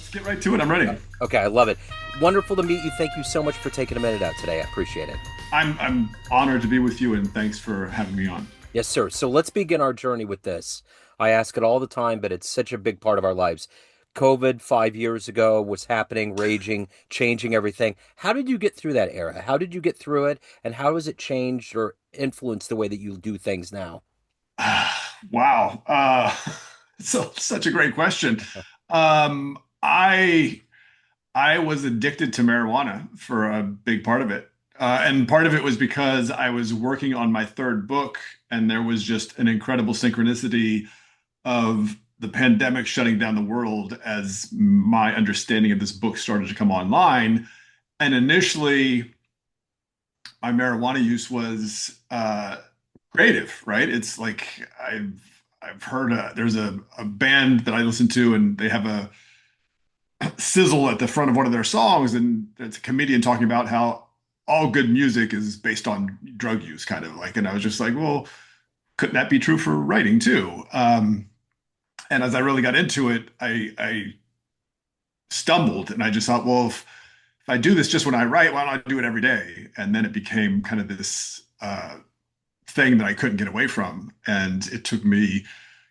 Let's get right to it. I'm ready. Okay, I love it. Wonderful to meet you. Thank you so much for taking a minute out today. I appreciate it. I'm honored to be with you, and thanks for having me on. Yes, sir. So let's begin our journey with this. I ask it all the time, but it's such a big part of our lives. COVID 5 years ago was happening, raging, changing everything. How did you get through that era? How did you get through it? And how has it changed or influenced the way that you do things now? Wow. So such a great question. Um, I I was addicted to marijuana for a big part of it. And part of it was because I was working on my third book, and there was just an incredible synchronicity of the pandemic shutting down the world as my understanding of this book started to come online. And initially, my marijuana use was creative, right? It's like I've heard there's a band that I listen to, and they have a sizzle at the front of one of their songs, and it's a comedian talking about how all good music is based on drug use, kind of like. And I was just like, well, couldn't that be true for writing too? And as I really got into it, I stumbled, and I just thought, well, if I do this just when I write, why don't I do it every day? And then it became kind of this thing that I couldn't get away from. And it took me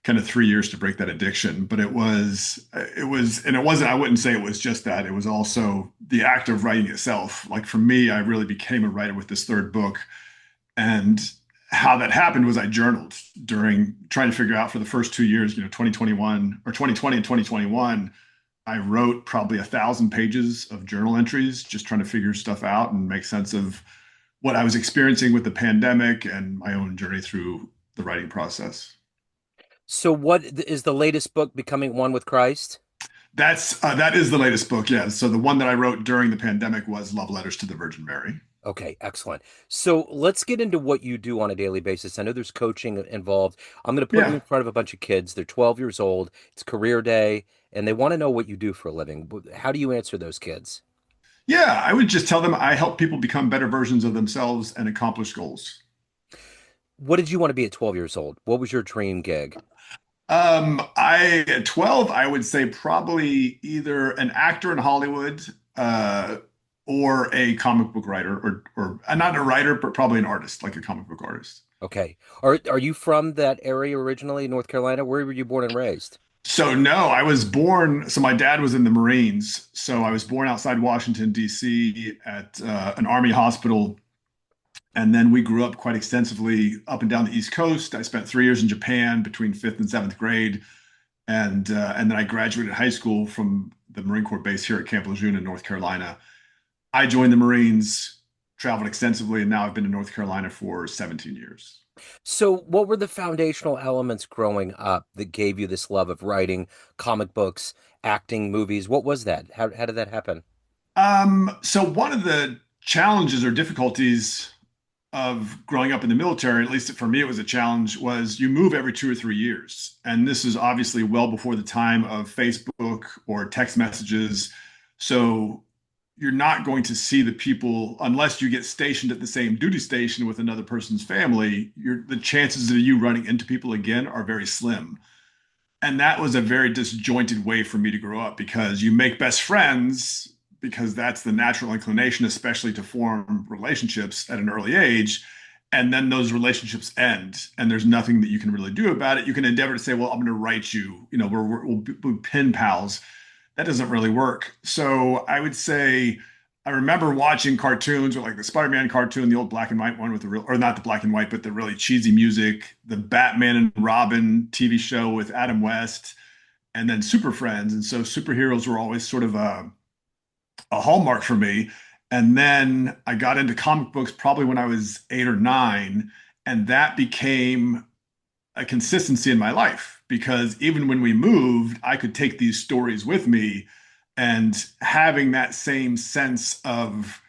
kind of 3 years to break that addiction. But and it wasn't, I wouldn't say it was just that. It was also the act of writing itself. Like for me, I really became a writer with this third book. And how that happened was I journaled during trying to figure out for the first 2 years, 2021 or 2020 and 2021. I wrote probably 1,000 pages of journal entries, just trying to figure stuff out and make sense of what I was experiencing with the pandemic and my own journey through the writing process. So, what is the latest book, Becoming One with Christ? That is the latest book, yeah. So the one that I wrote during the pandemic was Love Letters to the Virgin Mary. Okay, excellent. So let's get into what you do on a daily basis. I know there's coaching involved. I'm going to put you Yeah. in front of a bunch of kids. They're 12 years old. It's career day, and they want to know what you do for a living. How do you answer those kids? Yeah, I would just tell them I help people become better versions of themselves and accomplish goals. What did you want to be at 12 years old? What was your dream gig? I at 12, I would say probably either an actor in Hollywood, or a comic book writer, or not a writer, but probably an artist, like a comic book artist. Okay. Are you from that area originally, North Carolina? Where were you born and raised? So no, I was born. So my dad was in the Marines. So I was born outside Washington, D.C. at an Army hospital. And then we grew up quite extensively up and down the East Coast. I spent 3 years in Japan between fifth and seventh grade. And then I graduated high school from the Marine Corps base here at Camp Lejeune in North Carolina. I joined the Marines, traveled extensively, and now I've been in North Carolina for 17 years. So, what were the foundational elements growing up that gave you this love of writing, comic books, acting, movies? What was that? How did that happen? So one of the challenges or difficulties of growing up in the military, at least for me, it was a challenge, was you move every 2 or 3 years. And this is obviously well before the time of Facebook or text messages. So you're not going to see the people unless you get stationed at the same duty station with another person's family. The chances of you running into people again are very slim. And that was a very disjointed way for me to grow up because you make best friends because that's the natural inclination, especially to form relationships at an early age. And then those relationships end, and there's nothing that you can really do about it. You can endeavor to say, "Well, I'm going to write you. We'll pen pals." That doesn't really work. So I would say I remember watching cartoons or like the Spider-Man cartoon, the old black and white one with the real, or not the black and white, but the really cheesy music, the Batman and Robin TV show with Adam West, and then Super Friends. And so superheroes were always sort of a hallmark for me. And then I got into comic books probably when I was 8 or 9, and that became a consistency in my life because even when we moved, I could take these stories with me, and having that same sense of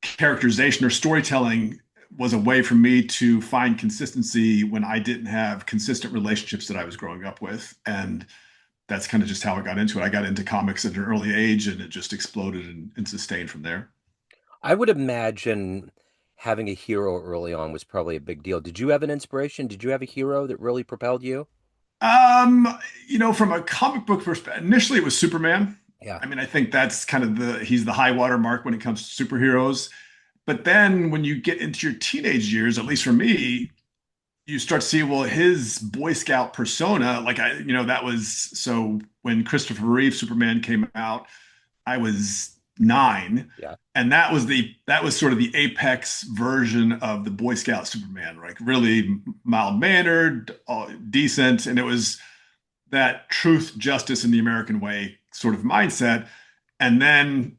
characterization or storytelling was a way for me to find consistency when I didn't have consistent relationships that I was growing up with. And that's kind of just how I got into it. I got into comics at an early age, and it just exploded and sustained from there. I would imagine having a hero early on was probably a big deal. Did you have an inspiration? Did you have a hero that really propelled you? Um, from a comic book perspective, initially it was Superman. Yeah, I mean, I think that's kind of he's the high water mark when it comes to superheroes. But then when you get into your teenage years, at least for me, you start to see, well, his Boy Scout persona, that was so when Christopher Reeve Superman came out, I was 9. yeah, And that was sort of the apex version of the Boy Scout Superman, right? Really mild-mannered, decent, and it was that truth, justice, in the American way sort of mindset. And then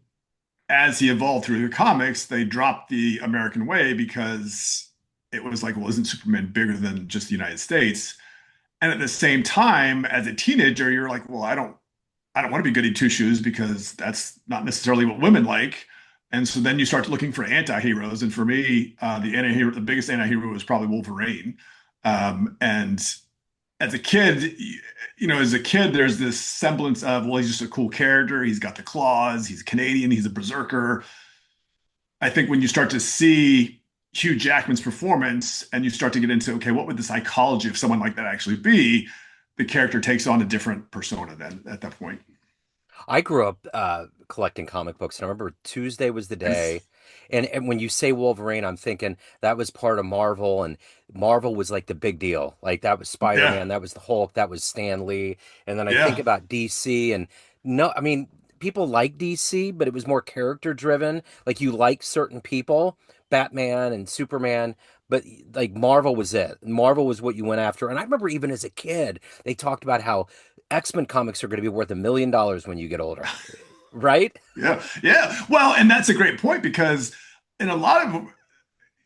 as he evolved through the comics, they dropped the American way because it was like, well, isn't Superman bigger than just the United States? And at the same time, as a teenager, you're like, well, I don't want to be goody two shoes because that's not necessarily what women like. And so then you start looking for anti-heroes. And for me, the biggest anti-hero was probably Wolverine. And as a kid, there's this semblance of, well, he's just a cool character. He's got the claws. He's Canadian. He's a berserker. I think when you start to see Hugh Jackman's performance and you start to get into, okay, what would the psychology of someone like that actually be? The character takes on a different persona then at that point. I grew up collecting comic books, and I remember Tuesday was the Nice. day. And when you say Wolverine, I'm thinking that was part of Marvel, and Marvel was like the big deal. Like that was Yeah. Spider-Man, that was the Hulk, that was Stan Lee. And then I think Yeah. about DC, and no, I mean, people like DC, but it was more character driven. Like you like certain people, Batman and Superman. But like Marvel was it. Marvel was what you went after. And I remember even as a kid, they talked about how X-Men comics are going to be worth $1 million when you get older, right? Yeah. Yeah. Well, and that's a great point because in a lot of,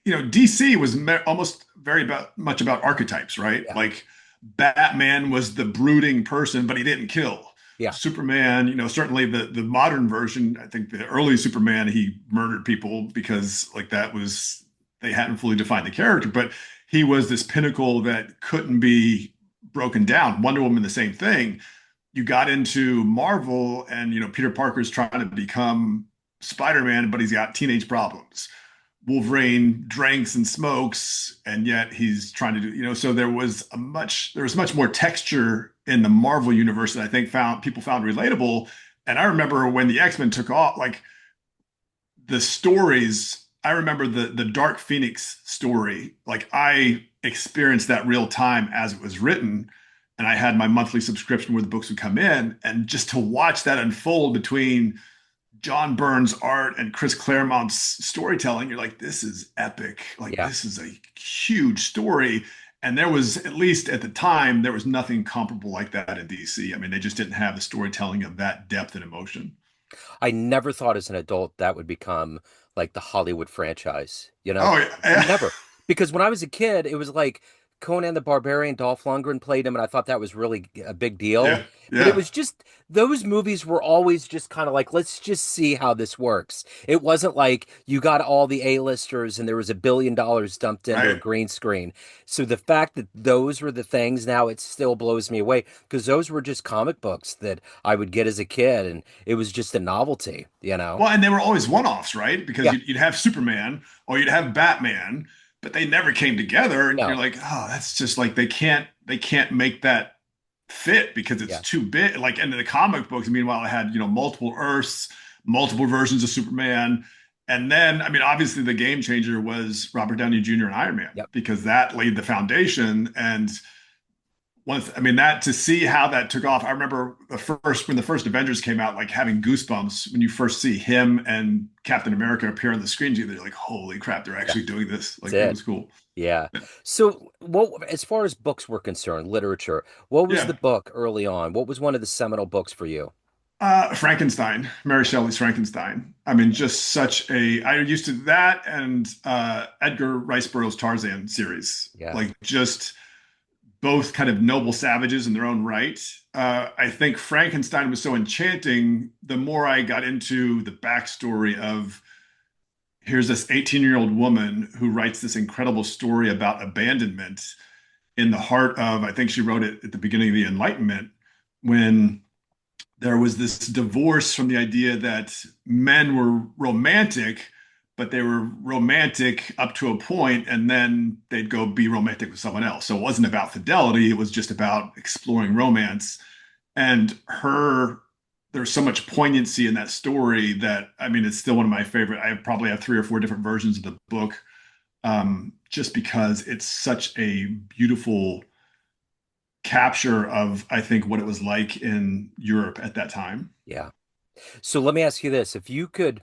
DC was almost very much about archetypes, right? Yeah, Like Batman was the brooding person, but he didn't kill. yeah, Superman, certainly the modern version, I think the early Superman, he murdered people because like that was they hadn't fully defined the character, but he was this pinnacle that couldn't be broken down. Wonder Woman, the same thing. You got into Marvel and Peter Parker's trying to become Spider-Man, but he's got teenage problems. Wolverine drinks and smokes, and yet he's trying to do, so there was much more texture in the Marvel universe that I think people found relatable. And I remember when the X-Men took off, like the stories, I remember the Dark Phoenix story. Like I experienced that real time as it was written. And I had my monthly subscription where the books would come in. And just to watch that unfold between John Byrne's art and Chris Claremont's storytelling, you're like, this is epic. Like, yeah. this is a huge story. And there was, at least at the time, there was nothing comparable like that in DC. I mean, they just didn't have the storytelling of that depth and emotion. I never thought as an adult that would become like the Hollywood franchise, you know? Oh, yeah. Never. Because when I was a kid, it was like Conan the Barbarian, Dolph Lundgren played him, and I thought that was really a big deal. Yeah. But it Yeah. was just, those movies were always just kind of like, let's just see how this works. It wasn't like you got all the A-listers and there was $1 billion dumped into a Right. green screen. So the fact that those were the things now, it still blows me away because those were just comic books that I would get as a kid, and it was just a novelty, you know? Well, and they were always one-offs, right? Because Yeah, you'd have Superman or you'd have Batman, but they never came together. And you're no, like, oh, that's just like they can't make that fit because it's yeah. too big. Like in the comic books, meanwhile, I had, multiple Earths, multiple versions of Superman. And then, I mean, obviously the game changer was Robert Downey Jr. and Iron Man Yep. because that laid the foundation. And I mean, that to see how that took off. I remember when the first Avengers came out, like having goosebumps when you first see him and Captain America appear on the screen. You're like, holy crap, they're Yeah, actually doing this. that's Like, it it. was cool. Yeah. So, what, as far as books were concerned, literature, what was the Yeah. book early on? What was one of the seminal books for you? Frankenstein, Mary Shelley's Frankenstein. I mean, just I used to that and Edgar Rice Burroughs' Tarzan series. Yeah. Like, just both kind of noble savages in their own right. I think Frankenstein was so enchanting. The more I got into the backstory of here's this 18-year-old woman who writes this incredible story about abandonment in the heart of, I think she wrote it at the beginning of the Enlightenment, when there was this divorce from the idea that men were romantic, but they were romantic up to a point, and then they'd go be romantic with someone else. So it wasn't about fidelity, it was just about exploring romance. And there's so much poignancy in that story that, I mean, it's still one of my favorite. I probably have three or four different versions of the book, just because it's such a beautiful capture of, I think, what it was like in Europe at that time. Yeah. So let me ask you this. If you could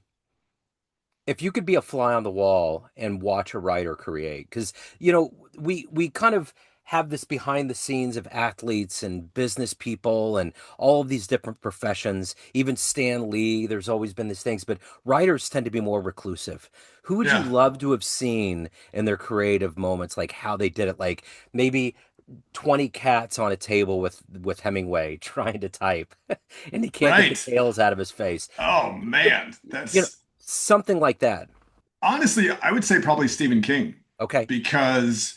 be a fly on the wall and watch a writer create, because we kind of have this behind the scenes of athletes and business people and all of these different professions, even Stan Lee, there's always been these things, but writers tend to be more reclusive. Who would you Yeah, love to have seen in their creative moments, like how they did it? Like maybe 20 cats on a table with Hemingway trying to type and he can't get the right. tails out of his face. Oh man, You know, that's something like that. honestly, I would say probably Stephen King, Okay. because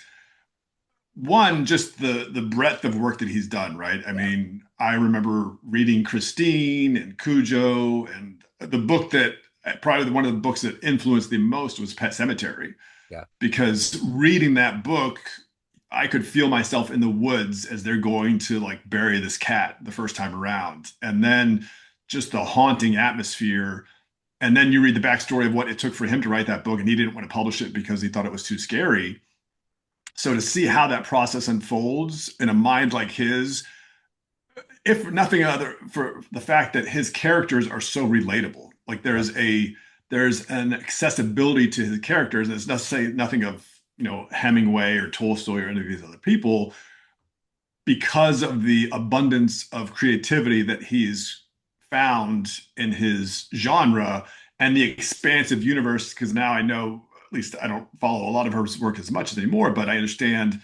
one, just the breadth of work that he's done, right? I Yeah. mean, I remember reading Christine and Cujo, and the book that probably one of the books that influenced the most was Pet Cemetery, Yeah. because reading that book, I could feel myself in the woods as they're going to like bury this cat the first time around. And then just the haunting atmosphere. And then you read the backstory of what it took for him to write that book, and he didn't want to publish it because he thought it was too scary. So to see how that process unfolds in a mind like his, if nothing other for the fact that his characters are so relatable. Like Yeah. there's an accessibility to his characters. And it's not say nothing of, Hemingway or Tolstoy or any of these other people, because of the abundance of creativity that he's found in his genre and the expansive universe. Because now I know, at least I don't follow a lot of his work as much anymore, but I understand,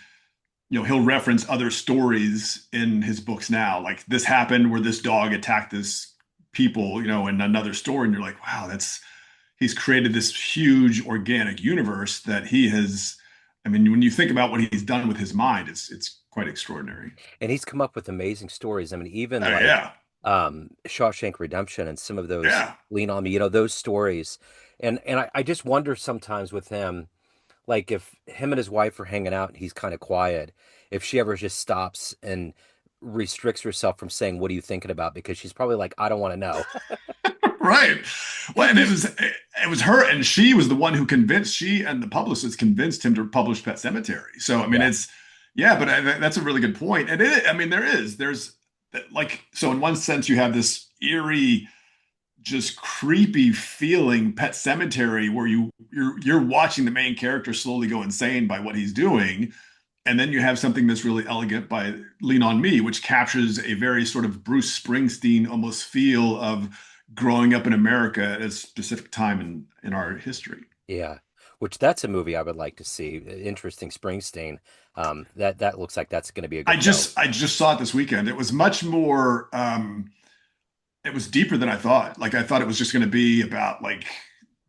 he'll reference other stories in his books now. Like this happened where this dog attacked this people, in another story. And you're like, wow, he's created this huge organic universe that he has. I mean, when you think about what he's done with his mind, it's quite extraordinary. And he's come up with amazing stories. I mean, even Oh like yeah, Shawshank Redemption and some of those yeah. Lean on Me, those stories. And I just wonder sometimes with him, like if him and his wife are hanging out and he's kind of quiet, if she ever just stops and restricts herself from saying, "What are you thinking about?" Because she's probably like, "I don't want to know." Right. Well, and it He's was it was her, and she was the one who convinced she and the publicist convinced him to publish Pet Cemetery. So I mean, yeah, it's yeah, but that's a really good point. And I mean, there's like, so in one sense, you have this eerie, just creepy feeling Pet Cemetery, where you're watching the main character slowly go insane by what he's doing. And then you have something that's really elegant by Lean on Me, which captures a very sort of Bruce Springsteen almost feel of growing up in America at a specific time in our history. yeah. Which that's a movie I would like to see. Interesting Springsteen. That looks like that's going to be a I good film. just I just saw it this weekend. It was much more it was deeper than I thought. Like I thought it was just going to be about like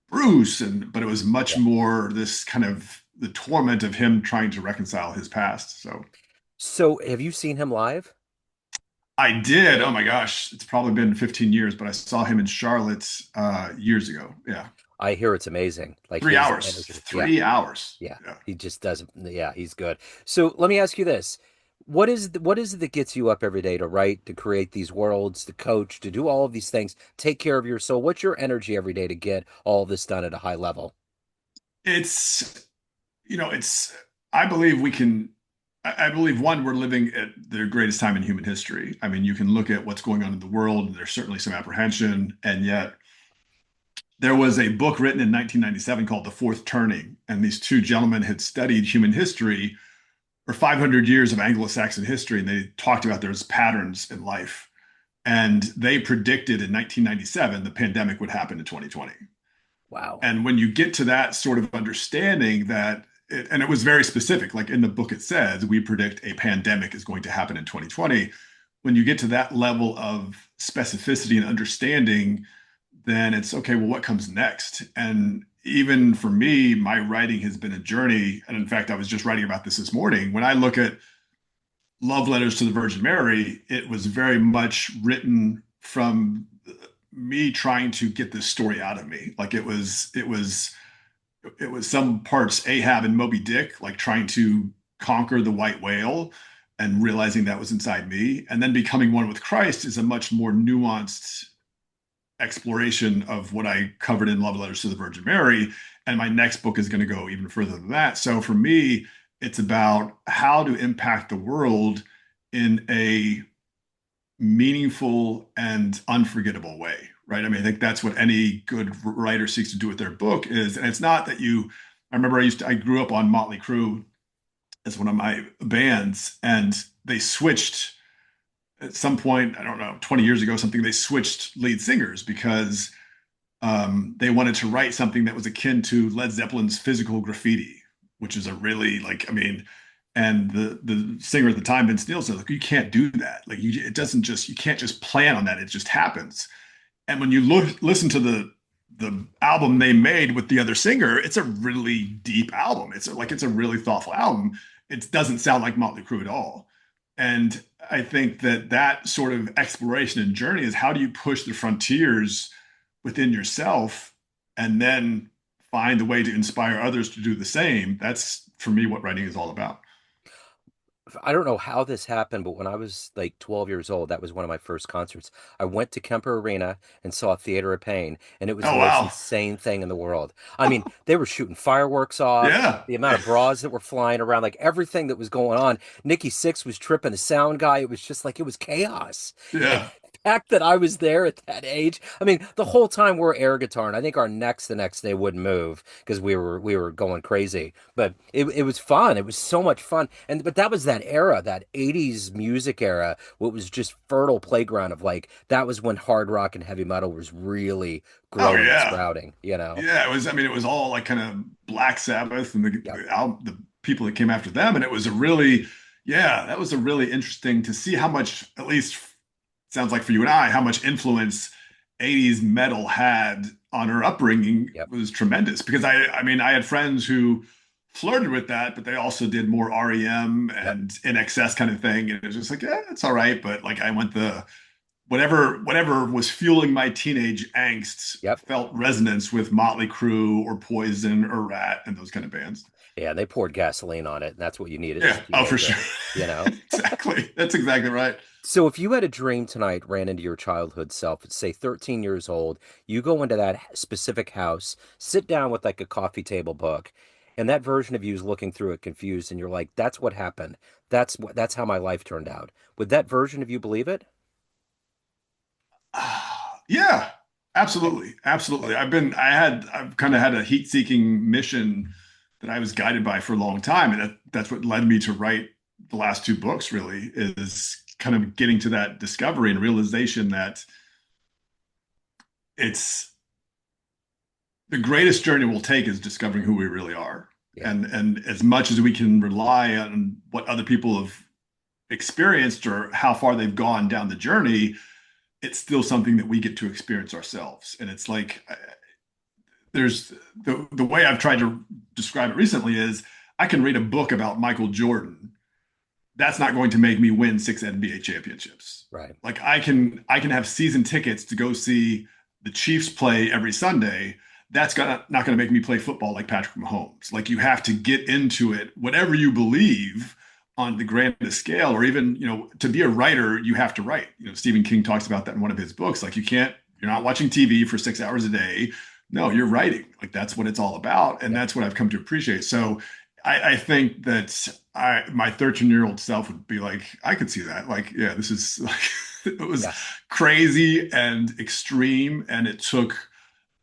Bruce, but it was much Yeah. more this kind of the torment of him trying to reconcile his past. So So, have you seen him live? I did. Oh my gosh, it's probably been 15 years, but I saw him in Charlotte years ago. Yeah. I hear it's amazing. Like Three his hours. energy. Yeah. 3 hours. Yeah. Yeah. He just does. Yeah, he's good. So let me ask you this. What is it that gets you up every day to write, to create these worlds, to coach, to do all of these things, take care of your soul? What's your energy every day to get all of this done at a high level? It's, it's, I believe we can, I believe one, we're living at the greatest time in human history. I mean, you can look at what's going on in the world, and there's certainly some apprehension. And yet there was a book written in 1997 called The Fourth Turning. And these two gentlemen had studied human history for 500 years of Anglo-Saxon history. And they talked about there's patterns in life. And they predicted in 1997 the pandemic would happen in 2020. Wow. And when you get to that sort of understanding and it was very specific, like in the book it says, we predict a pandemic is going to happen in 2020. When you get to that level of specificity and understanding, then it's okay, well, what comes next? And even for me, my writing has been a journey. And in fact, I was just writing about this morning. When I look at Love Letters to the Virgin Mary, it was very much written from me trying to get this story out of me. Like it was it was some parts Ahab and Moby Dick, like trying to conquer the white whale and realizing that was inside me. And then becoming one with Christ is a much more nuanced exploration of what I covered in Love Letters to the Virgin Mary. And my next book is going to go even further than that. So for me, it's about how to impact the world in a meaningful and unforgettable way, right? I mean, I think that's what any good writer seeks to do with their book is, and it's not that you, I remember I grew up on Motley Crue as one of my bands, and they switched at some point, I don't know, 20 years ago, something, they switched lead singers because they wanted to write something that was akin to Led Zeppelin's Physical Graffiti, which is a really like, I mean, and the singer at the time, Vince Neil, said, like, you can't do that. Like, it Yep. doesn't just, you can't just plan on that. It just happens. And when you listen to the album they made with the other singer, it's a really deep album. It's a really thoughtful album. It doesn't sound like Motley Crue at all. And I think that that sort of exploration and journey is how do you push the frontiers within yourself and then find a way to inspire others to do the same. That's for me what writing is all about. I don't know how this happened, but when I was like 12 years old, that was one of my first concerts. I went to Kemper Arena and saw Theater of Pain, and it was the Oh most wow. insane thing in the world. I mean, they were shooting fireworks off, Yeah. the amount of bras that were flying around, like everything that was going on. Nikki Sixx was tripping the sound guy. It was just like it was chaos. And Yeah. the fact that I was there at that age, I mean, the whole time we're air guitar, and I think our necks the next day wouldn't move because we were going crazy. But it was fun. It was so much fun. And but that was that era, that 80s music era, what was just fertile playground of like that was when hard rock and heavy metal was really Oh growing and yeah. sprouting, you know? Yeah, it was. I mean, it was all like kind of Black Sabbath and Yep. the people that came after them, and it was a really, yeah, that was a really interesting to see how much, at least sounds like for you and I, how much influence 80s metal had on her upbringing Yep. was tremendous. Because I mean, I had friends who flirted with that, but they also did more REM Yep. and in excess kind of thing, and it was just like, yeah, it's all right. But like, I went the whatever was fueling my teenage angst Yep. felt resonance with Motley Crue or Poison or Rat and those kind of bands. Yeah, they poured gasoline on it, and that's what you needed as a Yeah, oh for teenager, sure. you know? Exactly. That's exactly right. So if you had a dream tonight, ran into your childhood self at say 13 years old, you go into that specific house, sit down with like a coffee table book, and that version of you is looking through it confused, and you're like, that's what happened. That's how my life turned out. Would that version of you believe it? Yeah, Okay. absolutely. Absolutely. I've kind of had a heat-seeking mission that I was guided by for a long time. And that's what led me to write the last two books, really, is kind of getting to that discovery and realization that it's the greatest journey we'll take is discovering who we really are. Yeah. And as much as we can rely on what other people have experienced or how far they've gone down the journey, it's still something that we get to experience ourselves. And it's like there's the way I've tried to describe it recently is I can read a book about Michael Jordan. That's not going to make me win six NBA championships. Right. Like I can have season tickets to go see the Chiefs play every Sunday. That's not going to make me play football like Patrick Mahomes. Like you have to get into it, whatever you believe on the grandest scale, or even, to be a writer, you have to write. Stephen King talks about that in one of his books. Like you're not watching TV for 6 hours a day. No, you're writing. Like that's what it's all about. And Yep. that's what I've come to appreciate. So I think that my 13-year-old self would be like, I could see that. Like, yeah, this is like it was Yeah. crazy and extreme, and it took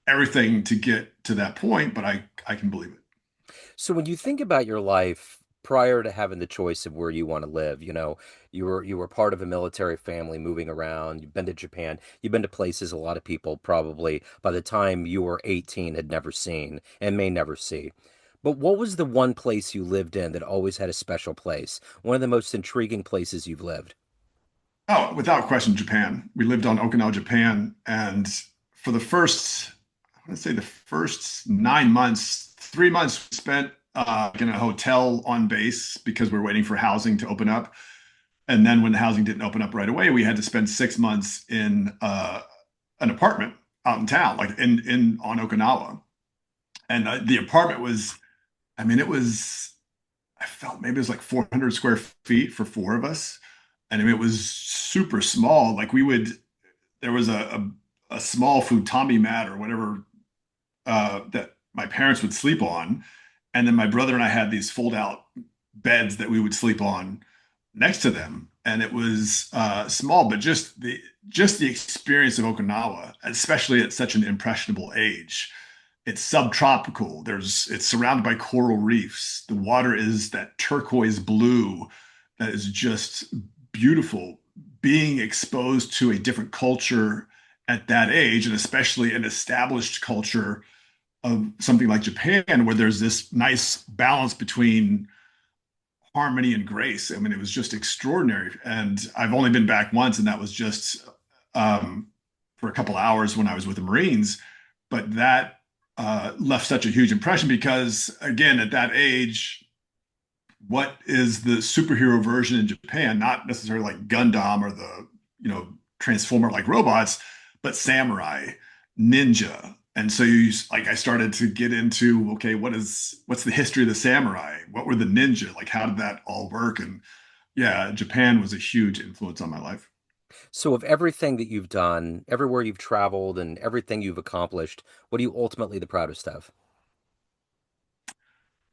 everything to get to that point, but I can believe it. So when you think about your life prior to having the choice of where you want to live, you were part of a military family moving around, you've been to Japan, you've been to places a lot of people probably by the time you were 18 had never seen and may never see. But what was the one place you lived in that always had a special place? One of the most intriguing places you've lived? Oh, without question, Japan. We lived on Okinawa, Japan, and for the first, I want to say the first 9 months, 3 months spent in a hotel on base because we were waiting for housing to open up. And then when the housing didn't open up right away, we had to spend 6 months in an apartment out in town, like in on Okinawa. And the apartment was, I mean, it was, I felt maybe it was like 400 square feet for four of us. And I mean, it was super small. Like there was a small futami mat or whatever that my parents would sleep on. And then my brother and I had these fold out beds that we would sleep on next to them. And it was small, but just the experience of Okinawa, especially at such an impressionable age. It's subtropical. It's surrounded by coral reefs. The water is that turquoise blue that is just beautiful. Being exposed to a different culture at that age, and especially an established culture of something like Japan, where there's this nice balance between harmony and grace. I mean, it was just extraordinary. And I've only been back once, and that was just um, for a couple hours when I was with the Marines. But that left such a huge impression because, again, at that age, what is the superhero version in Japan? Not necessarily like Gundam or the, Transformer like robots, but samurai, ninja. And so like I started to get into, okay, what's the history of the samurai? What were the ninja? Like how did that all work? And yeah, Japan was a huge influence on my life. So, of everything that you've done, everywhere you've traveled, and everything you've accomplished, what are you ultimately the proudest of?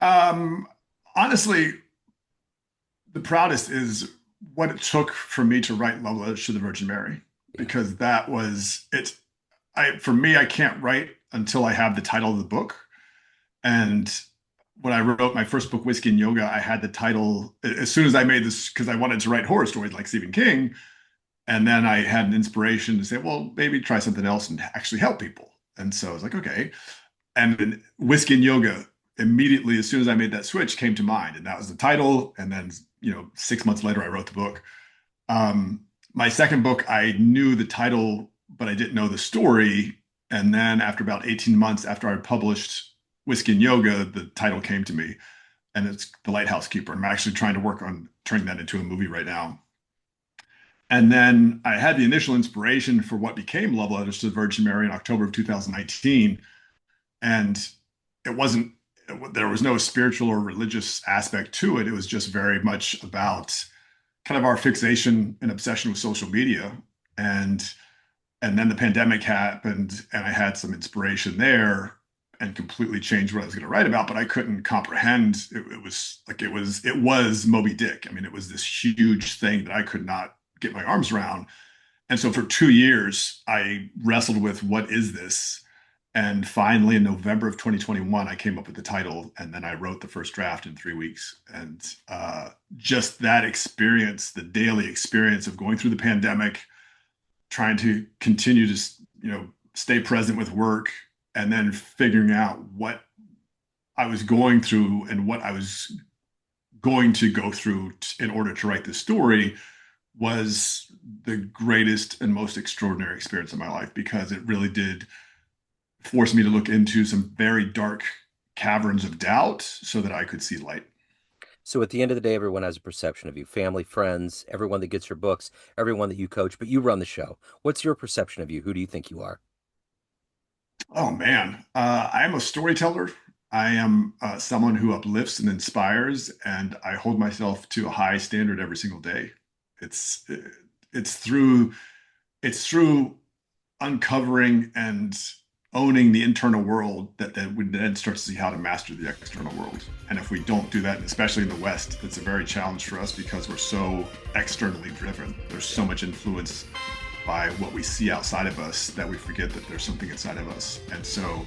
Um, Honestly, the proudest is what it took for me to write Love Letters to the Virgin Mary, Yeah. because that was it. For me, I can't write until I have the title of the book. And when I wrote my first book, Whiskey and Yoga, I had the title as soon as I made this because I wanted to write horror stories like Stephen King. And then I had an inspiration to say, well, maybe try something else and actually help people. And so I was like, okay. And then Whiskey and Yoga immediately, as soon as I made that switch, came to mind. And that was the title. And then, 6 months later, I wrote the book. My second book, I knew the title, but I didn't know the story. And then after about 18 months after I published Whiskey and Yoga, the title came to me, and it's The Lighthouse Keeper. I'm actually trying to work on turning that into a movie right now. And then I had the initial inspiration for what became Love Letters to the Virgin Mary in October of 2019. And it wasn't, there was no spiritual or religious aspect to it. It was just very much about kind of our fixation and obsession with social media. And and then the pandemic happened and I had some inspiration there and completely changed what I was going to write about, but I couldn't comprehend. It was like it was Moby Dick. I mean, it was this huge thing that I could not get my arms around. And so for 2 years, I wrestled with what is this? And finally, in November of 2021, I came up with the title, and then I wrote the first draft in 3 weeks. And just that experience, the daily experience of going through the pandemic, trying to continue to, stay present with work, and then figuring out what I was going through and what I was going to go through in order to write this story was the greatest and most extraordinary experience of my life because it really did force me to look into some very dark caverns of doubt so that I could see light. So, at the end of the day, everyone has a perception of you family, friends, everyone that gets your books, everyone that you coach, but you run the show. What's your perception of you? Who do you think you are? Oh man, I am a storyteller. I am someone who uplifts and inspires, and I hold myself to a high standard every single day. It's it's through it's through uncovering and owning the internal world that we then start to see how to master the external world. And if we don't do that, and especially in the West, it's a very challenge for us because we're so externally driven. There's so much influence by what we see outside of us that we forget that there's something inside of us. And so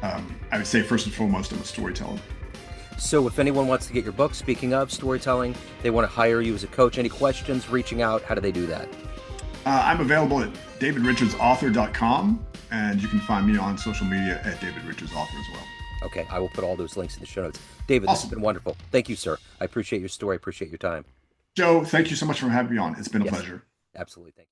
I would say first and foremost, I'm a storyteller. So, if anyone wants to get your book, speaking of storytelling, they want to hire you as a coach, any questions, reaching out, how do they do that? I'm available at davidrichardsauthor.com, and you can find me on social media at davidrichardsauthor as well. Okay, I will put all those links in the show notes. David, this has Awesome. been wonderful. Thank you, sir. I appreciate your story. I appreciate your time. Joe, thank you so much for having me on. It's been a Yes, pleasure. absolutely. Thank you.